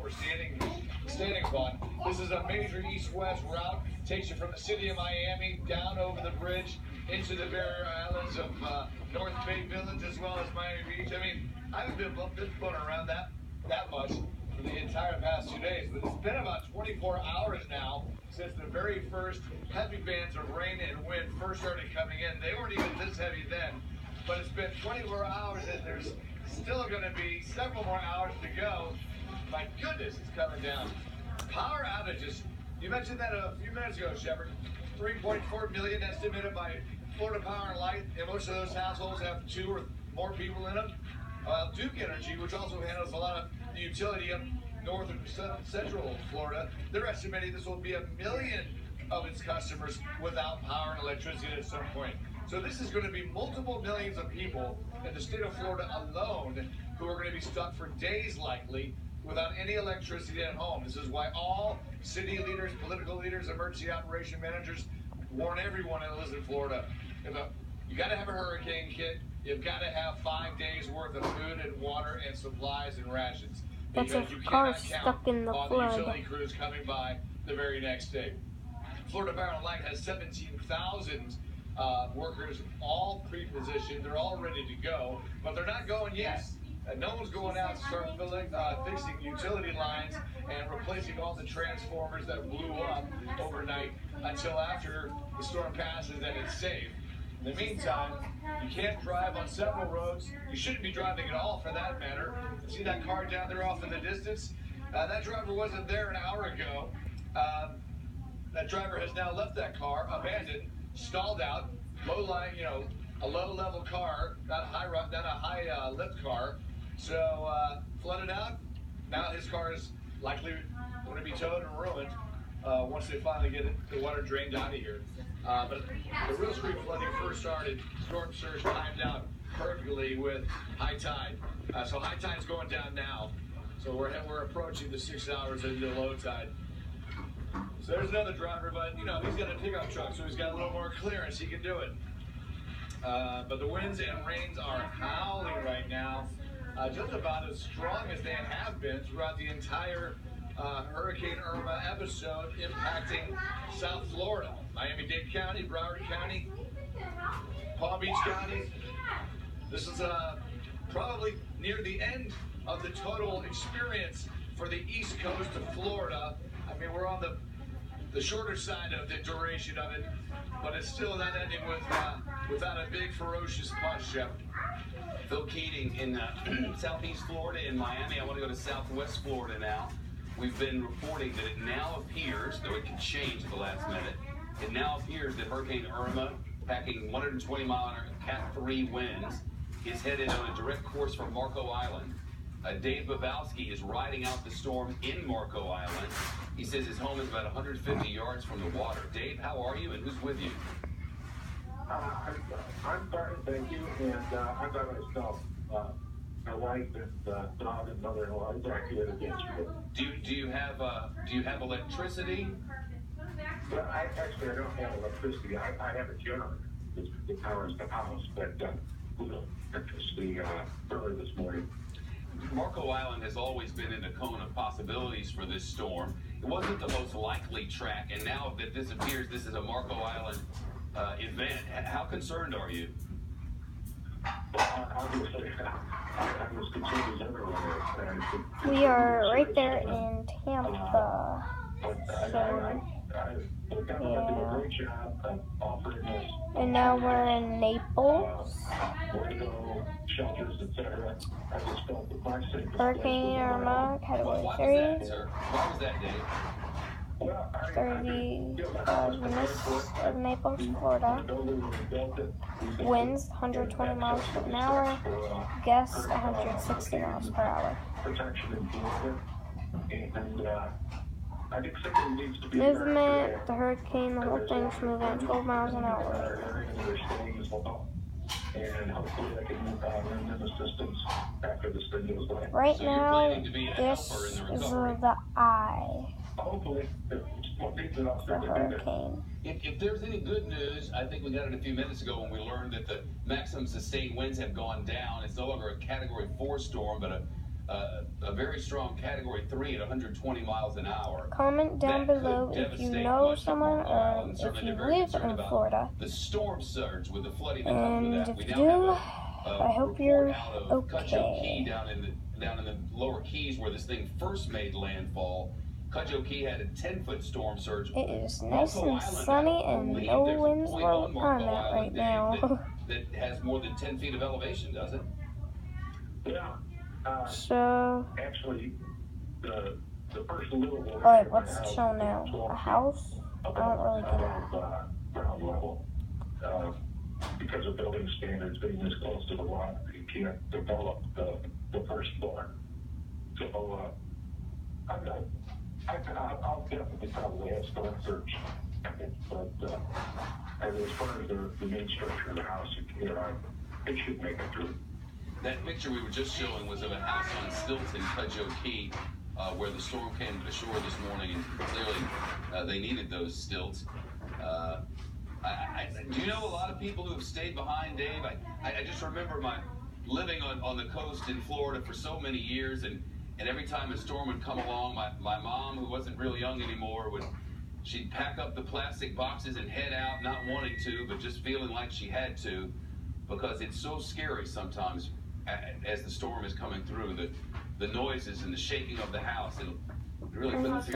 we're standing upon. This is a major east-west route. Takes you from the city of Miami down over the bridge into the barrier islands of North Bay Village as well as Miami Beach. I mean, I haven't been blown around that much for the entire past 2 days, but it's been about 24 hours now since the very first heavy bands of rain and wind first started coming in. They weren't even this heavy then, but it's been 24 hours and there's still going to be several more hours to go. My goodness, it's coming down. Power outages. You mentioned that a few minutes ago, Shepard. 3.4 million estimated by Florida Power and Light, and most of those households have 2 or more people in them. Duke Energy, which also handles a lot of the utility up north and central Florida, they're estimating this will be 1 million of its customers without power and electricity at some point. So this is going to be multiple millions of people in the state of Florida alone who are going to be stuck for days likely without any electricity at home. This is why all city leaders, political leaders, emergency operation managers warn everyone that lives in Florida. You got to have a hurricane kit. You've got to have 5 days worth of food and water and supplies and rations. That's a car stuck in the flood. The utility crews coming by the very next day. Florida Power and Light has 17,000 workers all pre-positioned. They're all ready to go, but they're not going yet. No one's going out to start fixing utility lines and replacing all the transformers that blew up overnight until after the storm passes and it's safe. In the meantime, you can't drive on several roads. You shouldn't be driving at all, for that matter. See that car down there off in the distance? That driver wasn't there an hour ago. That driver has now left that car, abandoned, stalled out, low-line, a low-level car, not a high lift car. So flooded out. Now his car is likely going to be towed and ruined once they finally get the water drained out of here. But the real street flooding first started. Storm surge timed out perfectly with high tide. So high tide's going down now. So we're approaching the 6 hours into low tide. So there's another driver, but he's got a pickup truck, so he's got a little more clearance. He can do it. But the winds and rains are howling right now. Just about as strong as they have been throughout the entire Hurricane Irma episode impacting South Florida. Miami-Dade County, Broward County, Palm Beach County. This is probably near the end of the total experience for the east coast of Florida. I mean, we're on the shorter side of the duration of it, but it's still not ending without a big ferocious punch, Jeff. Phil Keating in southeast Florida, in Miami. I want to go to southwest Florida now. We've been reporting that it now appears, though it can change at the last minute, it now appears that Hurricane Irma, packing 120-mile-an-hour Cat 3 winds, is headed on a direct course for Marco Island. Dave Babowski is riding out the storm in Marco Island. He says his home is about 150 yards from the water. Dave, how are you, and who's with you? I'm fine, thank you, and I'm by myself. My wife and dog and mother-in-law is actually against me. Do you have electricity? Well, I don't have electricity. I have a generator that powers the house, but electricity early this morning. Marco Island has always been in a cone of possibilities for this storm. It wasn't the most likely track, and now that this appears this is a Marco Island event, how concerned are you? Obviously, I'm as concerned as everyone is. We are right there in Tampa. And now we're in Naples. Hurricane Irma, Category 3. Why was that, Dave? 30 minutes of Naples, Florida. Winds 120 miles per hour. Gusts 160 miles per hour. Movement, the hurricane, the whole thing's moving at 12 miles an hour. Right now, this is the eye of the hurricane. If there's any good news, I think we got it a few minutes ago when we learned that the maximum sustained winds have gone down. It's no longer a Category 4 storm, but a very strong Category 3 at 120 miles an hour. Comment down That below could if you devastate know much of someone Marco or Island. if Certainly you they're very live concerned in about Florida. the storm surge with the flooding that comes with And that. if We you now do, have I a hope report you're out of Cudjoe Key okay. down in the lower Keys where this thing first made landfall. Cudjoe Key had a 10-foot storm surge. It is nice Marco and Island, sunny I and believe no there's a winds point blow on on Marco it Island, right Dave, now. that has more than 10 feet of elevation, does it? Yeah. So, Actually, the first little one. alright, what's the show now? A house? I don't really get it. Ground level. Because of building standards being this close to the water, you can't develop the first floor. So, I'll definitely probably have storm surge. But as far as the main structure of the house, it should make it through. That picture we were just showing was of a house on stilts in Cudjoe Key, where the storm came ashore this morning, and clearly they needed those stilts. Do you know a lot of people who have stayed behind, Dave? I just remember living on the coast in Florida for so many years, and every time a storm would come along, my mom, who wasn't real young anymore, she'd pack up the plastic boxes and head out, not wanting to, but just feeling like she had to, because it's so scary sometimes as the storm is coming through, the noises and the shaking of the house. It really couldn't feel